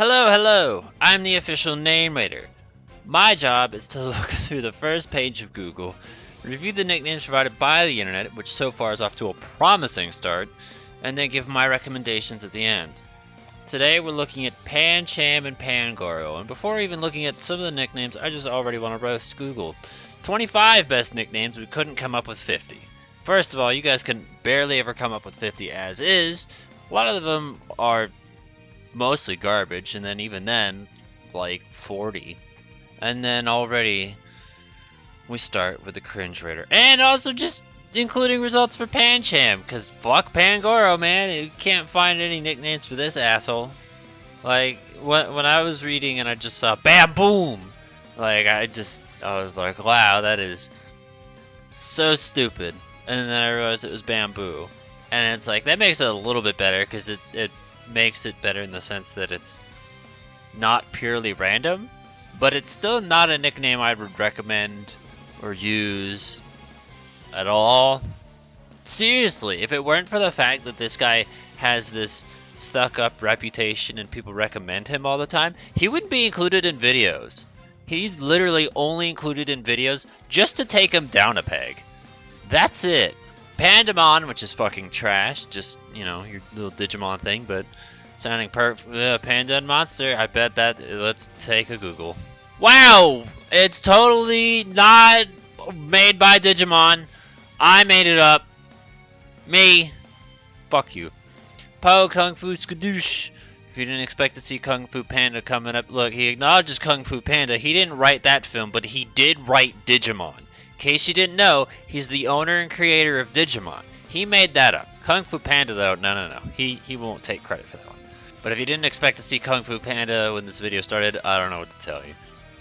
Hello, hello! I'm the official narrator. My job is to look through the first page of Google, review the nicknames provided by the internet, which so far is off to a promising start, and then give my recommendations at the end. Today we're looking at Pancham and Pangoro, and before even looking at some of the nicknames, I just already want to roast Google. 25 best nicknames, we couldn't come up with 50. First of all, you guys can barely ever come up with 50 as is. A lot of them are mostly garbage, and then even then, like 40. And then already, we start with the cringe rater. And also just including results for Pancham, because fuck Pangoro, man. You can't find any nicknames for this asshole. Like, when I was reading and I just saw BAM BOOM, like, I was like, wow, that is so stupid. And then I realized it was Bamboo. And it's like, that makes it a little bit better, because it makes it better in the sense that it's not purely random, but it's still not a nickname I would recommend or use at all. Seriously, if it weren't for the fact that this guy has this stuck-up reputation and people recommend him all the time, he wouldn't be included in videos. He's literally only included in videos just to take him down a peg. That's it. Pandamon, which is fucking trash, just, you know, your little Digimon thing, but sounding perfect. Panda and Monster, I bet that, let's take a Google. Wow! It's totally not made by Digimon. I made it up. Me. Fuck you. Po Kung Fu Skadoosh. If you didn't expect to see Kung Fu Panda coming up, look, he acknowledges Kung Fu Panda. He didn't write that film, but he did write Digimon. In case you didn't know, he's the owner and creator of Digimon. He made that up. Kung Fu Panda, though, no. He won't take credit for that one. But if you didn't expect to see Kung Fu Panda when this video started, I don't know what to tell you.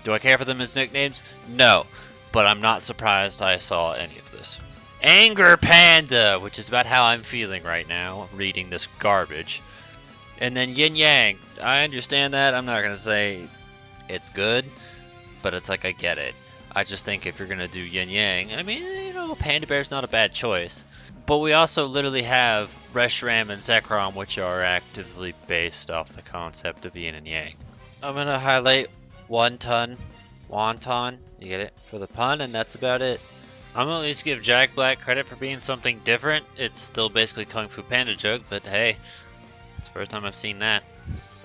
Do I care for them as nicknames? No. But I'm not surprised I saw any of this. Anger Panda, which is about how I'm feeling right now, reading this garbage. And then Yin Yang. I understand that. I'm not going to say it's good, but it's like I get it. I just think if you're going to do Yin Yang, I mean, you know, Panda Bear's not a bad choice. But we also literally have Reshiram and Zekrom, which are actively based off the concept of Yin and Yang. I'm going to highlight Wonton, you get it, for the pun, and that's about it. I'm going to at least give Jack Black credit for being something different. It's still basically Kung Fu Panda joke, but hey, it's the first time I've seen that.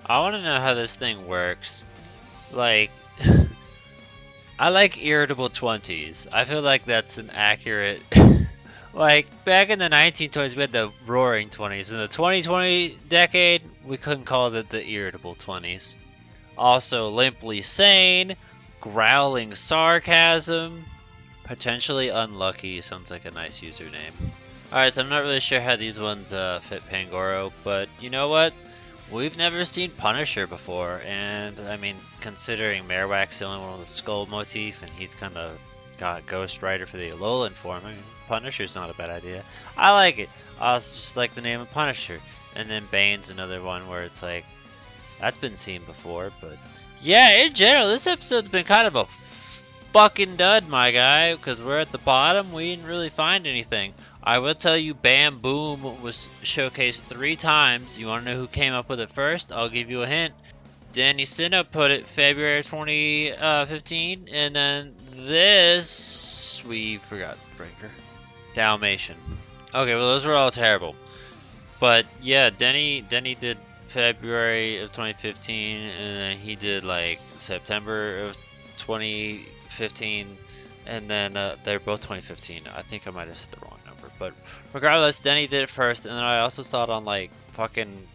I want to know how this thing works. Like, I like irritable 20s. I feel like that's an accurate... Like, back in the 1920s, we had the roaring 20s. In the 2020 decade, we couldn't call it the irritable 20s. Also, limply sane, growling sarcasm, potentially unlucky sounds like a nice username. Alright, so I'm not really sure how these ones fit Pangoro, but you know what? We've never seen Punisher before, and I mean, considering Marowak's the only one with a skull motif, and he's kind of got Ghost Rider for the Alolan form, I mean, Punisher's not a bad idea. I like it. I also just like the name of Punisher. And then Bane's another one where it's like, that's been seen before, but yeah, in general, this episode's been kind of a fucking dud, my guy, because we're at the bottom. We didn't really find anything. I will tell you, Bam Boom was showcased 3 times. You want to know who came up with it first? I'll give you a hint. Danny Sino put it February 2015, and then this, we forgot Breaker. Dalmatian. Okay, well, those were all terrible. But yeah, Denny did February of 2015, and then he did like September of 2015, and then they're both 2015. I think I might have said the wrong number, but regardless, Denny did it first, and then I also saw it on like fucking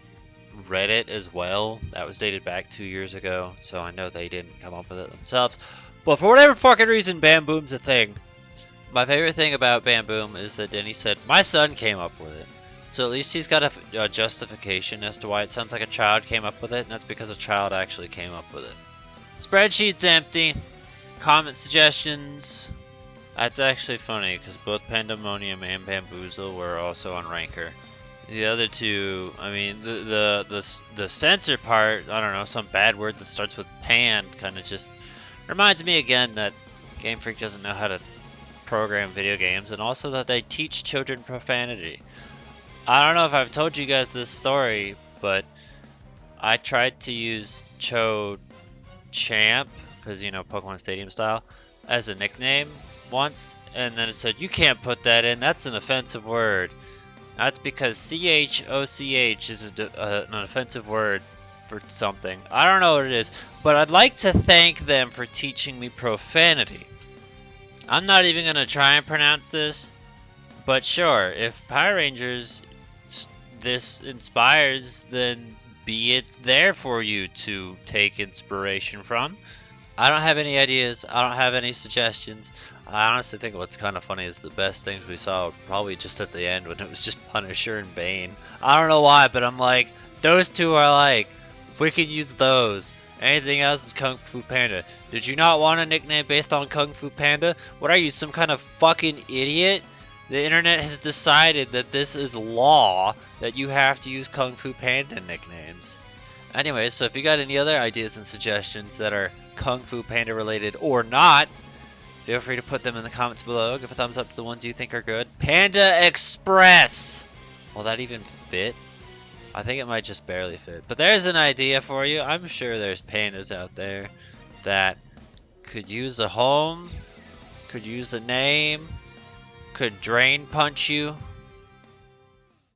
Reddit as well. That was dated back 2 years ago, so I know they didn't come up with it themselves. But for whatever fucking reason, Bam Boom's a thing. My favorite thing about Bam Boom is that Denny said, my son came up with it. So at least he's got a justification as to why it sounds like a child came up with it, and that's because a child actually came up with it. Spreadsheet's empty. Comment suggestions. That's actually funny, because both Pandemonium and Bamboozle were also on Ranker. The other two, I mean, the censor part, I don't know, some bad word that starts with pan kind of just reminds me again that Game Freak doesn't know how to program video games, and also that they teach children profanity. I don't know if I've told you guys this story, but I tried to use Champ, because Pokemon Stadium style, as a nickname once, and then it said you can't put that in. That's an offensive word. That's because CHOCH is an offensive word for something. I don't know what it is, but I'd like to thank them for teaching me profanity. I'm not even gonna try and pronounce this, but sure, if Power Rangers this inspires, then be it there for you to take inspiration from. I don't have any ideas. I don't have any suggestions. I honestly think what's kind of funny is the best things we saw probably just at the end when it was just Punisher and Bane. I don't know why, but I'm like, those two are like, we could use those. Anything else is Kung Fu Panda. Did you not want a nickname based on Kung Fu Panda? What are you, some kind of fucking idiot? The internet has decided that this is law, that you have to use Kung Fu Panda nicknames. Anyway, so if you got any other ideas and suggestions that are Kung Fu Panda related or not, feel free to put them in the comments below. Give a thumbs up to the ones you think are good. Panda Express! Will that even fit? I think it might just barely fit. But there's an idea for you. I'm sure there's pandas out there that could use a home, could use a name, could drain punch you,